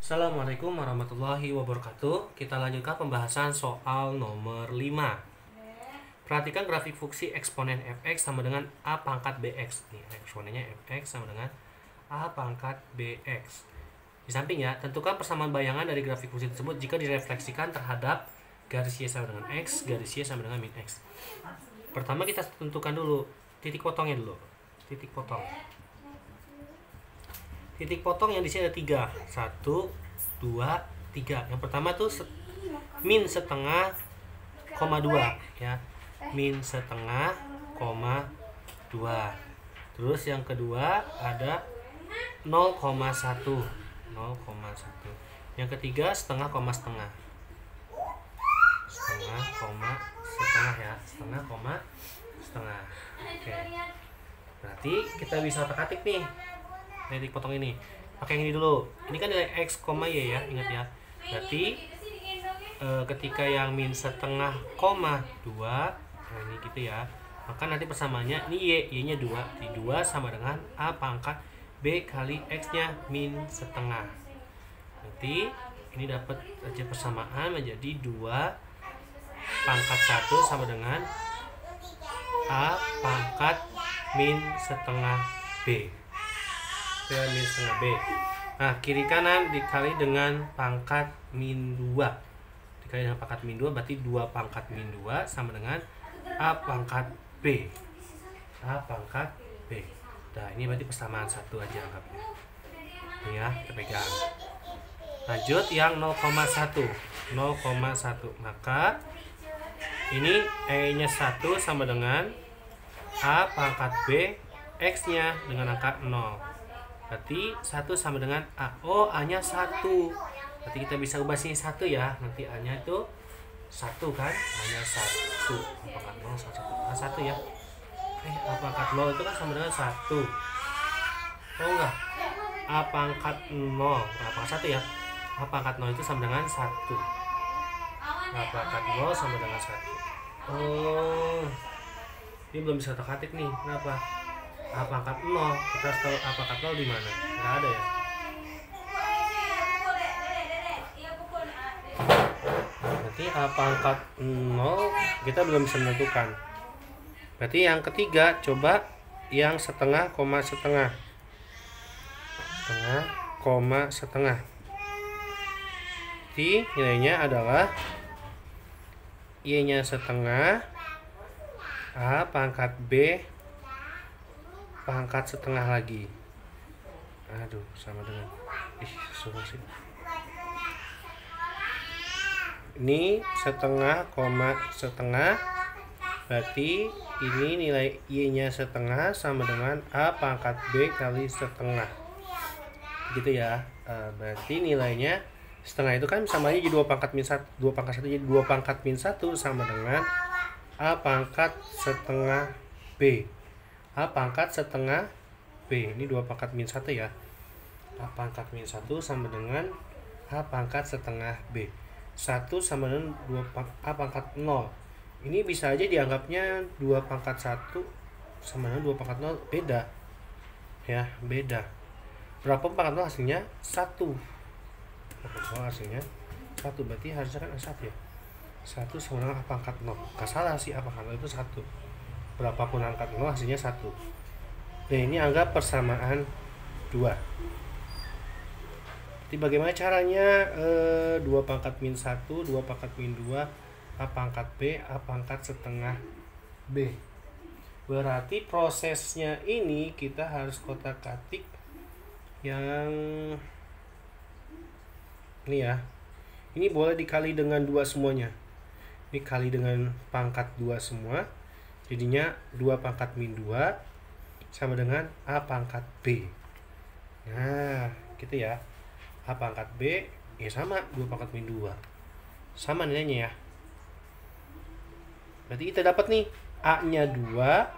Assalamualaikum warahmatullahi wabarakatuh. Kita lanjutkan pembahasan soal nomor 5. Perhatikan grafik fungsi eksponen fx sama dengan a pangkat bx. Nih, eksponennya fx sama dengan a pangkat bx. Di samping ya, tentukan persamaan bayangan dari grafik fungsi tersebut jika direfleksikan terhadap garis y sama dengan x, garis y sama dengan min x. Pertama kita tentukan dulu titik potongnya dulu. Titik potong. Titik potong yang di sini ada 3. 1, 2, 3. Yang pertama tuh min setengah, koma 2 ya. Min setengah, koma 2. Terus yang kedua ada 0,1. 0,1. Yang ketiga setengah, koma setengah. Setengah, koma setengah ya. Setengah, koma setengah. Oke. Berarti kita bisa otak-atik nih titik potong ini. Pakai yang ini dulu. Ini kan nilai x, y ya, ingat ya. Berarti ketika yang min setengah, koma 2, nah ini gitu ya. Maka nanti persamaannya ini y-nya 2. Di 2 sama dengan a pangkat b kali x-nya min setengah. Nanti ini dapat aja persamaan menjadi 2 pangkat 1 sama dengan a pangkat min setengah b. Min setengah b. Nah, kiri kanan dikali dengan pangkat min 2. Dikali dengan pangkat min 2 berarti 2 pangkat min 2 sama dengan a pangkat b. A pangkat b. Nah, ini berarti persamaan 1 aja anggapnya. Ini ya, kita pegang. Lanjut yang 0,1. 0,1. Maka ini e-nya 1 sama dengan a pangkat b, x-nya dengan angka 0. Berarti 1 sama dengan A. Oh, A-nya 1. Berarti kita bisa ubah sini 1 ya. Nanti A-nya itu 1 kan? A-nya 1. A pangkat 0 sama 1. A 1 ya. A pangkat 0 itu kan sama dengan 1. Oh enggak. A pangkat 0. A pangkat 1 ya. A pangkat 0 itu sama dengan 1. A pangkat 0 sama dengan 1. Oh. Ini belum bisa otak-atik nih. Kenapa? A pangkat 0, kita harus tahu A pangkat 0 di mana? Nggak ada ya. Berarti A pangkat 0 kita belum bisa menentukan. Berarti yang ketiga coba yang setengah, koma setengah. Setengah, koma setengah. Jadi nilainya adalah Y-nya setengah, A pangkat B pangkat setengah lagi. Aduh, sama dengan susah sih. Ini setengah, koma setengah. Berarti ini nilai y-nya setengah sama dengan a pangkat b kali setengah. Gitu ya. Berarti nilainya setengah itu kan sama aja jadi 2 pangkat min 1. 2 pangkat 1 jadi 2 pangkat min 1 sama dengan a pangkat setengah b. A pangkat setengah B. Ini 2 pangkat min 1 ya. A pangkat min 1 sama dengan A pangkat setengah B. 1 sama dengan A pangkat 0. Ini bisa aja dianggapnya 2 pangkat 1 sama dengan 2 pangkat 0. Beda. Ya, beda. Berapa pangkat 0 hasilnya? 1. Pangkat 0 hasilnya 1. Berarti harusnya kan 1 ya. 1 sama dengan A pangkat 0. Gak salah sih, A pangkat 0 itu 1. Berapapun angka 0 hasilnya 1. Nah, ini anggap persamaan 2. Jadi bagaimana caranya 2 pangkat min 1, 2 pangkat min 2, A pangkat B, A pangkat setengah B. Berarti prosesnya ini kita harus kotak-katik yang ini ya. Ini boleh dikali dengan 2 semuanya. Ini kali dengan pangkat 2 semua. Jadinya 2 pangkat min 2 sama dengan A pangkat B. Nah, gitu ya. A pangkat B ya sama 2 pangkat min 2. Sama nilainya ya. Berarti kita dapat nih A-nya 2,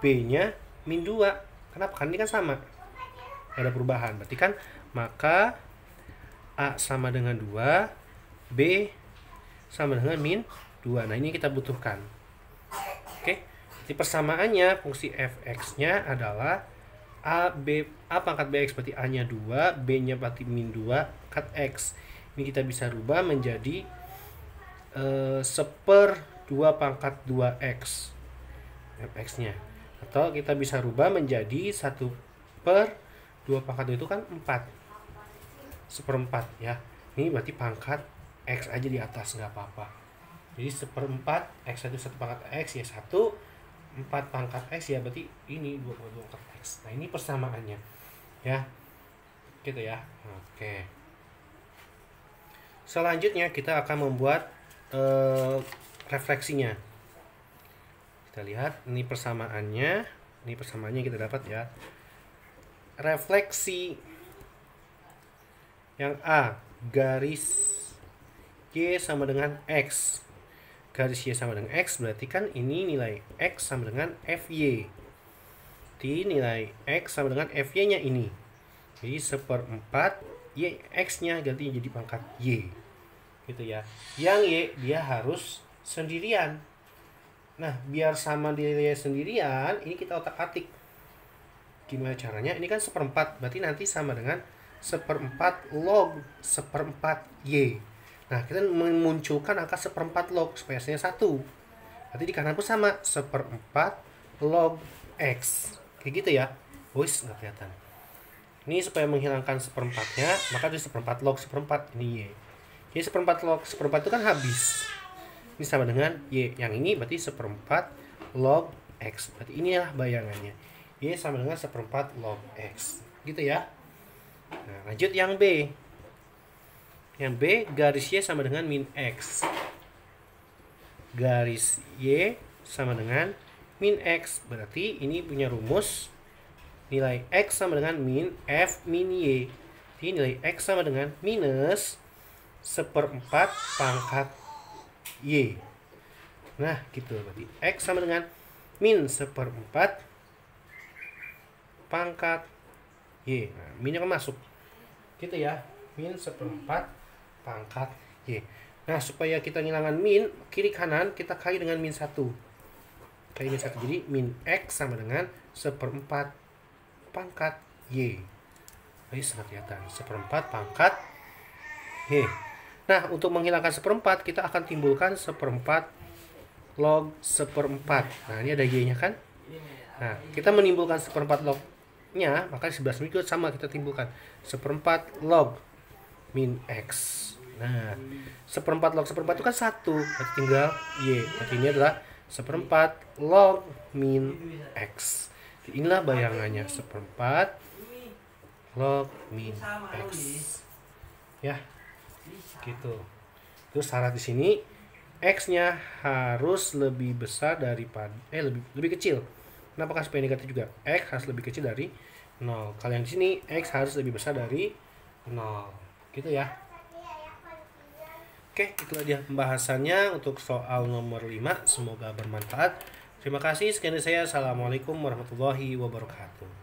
B-nya min 2. Kenapa? Kan ini kan sama. Gak ada perubahan. Berarti kan maka A sama dengan 2, B sama dengan min 2. Nah, ini kita butuhkan. Oke, jadi persamaannya fungsi fx-nya adalah A pangkat BX berarti A-nya 2, B-nya berarti min 2, kat X. Ini kita bisa rubah menjadi 1/2 pangkat 2X Fx-nya. Atau kita bisa rubah menjadi 1/2 pangkat 2 itu kan 4. 1/4 ya. Ini berarti pangkat X aja di atas, nggak apa-apa. Jadi 1/4 X itu 1 pangkat X ya 1, 4 pangkat X ya berarti ini 2 pangkat X. Nah ini persamaannya ya gitu ya. Oke, selanjutnya kita akan membuat refleksinya. Kita lihat ini persamaannya. Ini persamaannya kita dapat ya. Refleksi yang A garis Y sama dengan X. Garis Y sama dengan X berarti kan ini nilai X sama dengan FY. Jadi nilai X sama dengan FY nya ini. Jadi 1/4 Y X nya ganti jadi pangkat Y. Gitu ya. Yang Y dia harus sendirian. Nah, biar sama dia sendirian, ini kita otak-atik. Gimana caranya? Ini kan 1/4, berarti nanti sama dengan 1/4 log 1/4 Y. Nah, kita memunculkan angka 1/4 log supaya hasilnya 1. Berarti di kanan pun sama 1/4 log X. Kayak gitu ya. Wis, nggak kelihatan. Ini supaya menghilangkan 1/4-nya, maka di 1/4 log 1/4 ini Y. Jadi 1/4 log 1/4 itu kan habis. Ini sama dengan Y. Yang ini berarti 1/4 log X. Berarti inilah bayangannya. Y sama dengan 1/4 log X. Gitu ya. Nah, lanjut yang B. Yang B garis Y sama dengan min X. Garis Y sama dengan min X. Berarti ini punya rumus nilai X sama dengan min F min Y. Jadi nilai X sama dengan minus 1/4 pangkat Y. Nah gitu, berarti X sama dengan min 1/4 pangkat Y. Nah, minnya kan masuk gitu ya, min 1/4 pangkat Y. Nah supaya kita ngilangkan min, kiri kanan kita kali dengan min 1. Kali min 1, jadi min X sama dengan 1/4 pangkat Y. Ini sangat kelihatan, 1/4 pangkat Y. Nah, untuk menghilangkan 1/4 kita akan timbulkan 1/4 log 1/4. Nah, ini ada Y-nya kan? Nah, kita menimbulkan 1/4 log-nya, maka di sebelah sini juga sama kita timbulkan 1/4 log min X. Nah, 1/4 log 1/4 itu kan 1, berarti tinggal Y. Berarti ini adalah 1/4 log min X. Jadi inilah bayangannya, 1/4 log min X. Ya. Gitu. Terus syarat di sini X-nya harus lebih besar daripada lebih kecil. Kenapa kan supaya negatif juga? X harus lebih kecil dari 0. Kalau yang di sini X harus lebih besar dari 0. Gitu ya. Oke, itulah dia pembahasannya untuk soal nomor 5. Semoga bermanfaat. Terima kasih. Sekian dari saya. Assalamualaikum warahmatullahi wabarakatuh.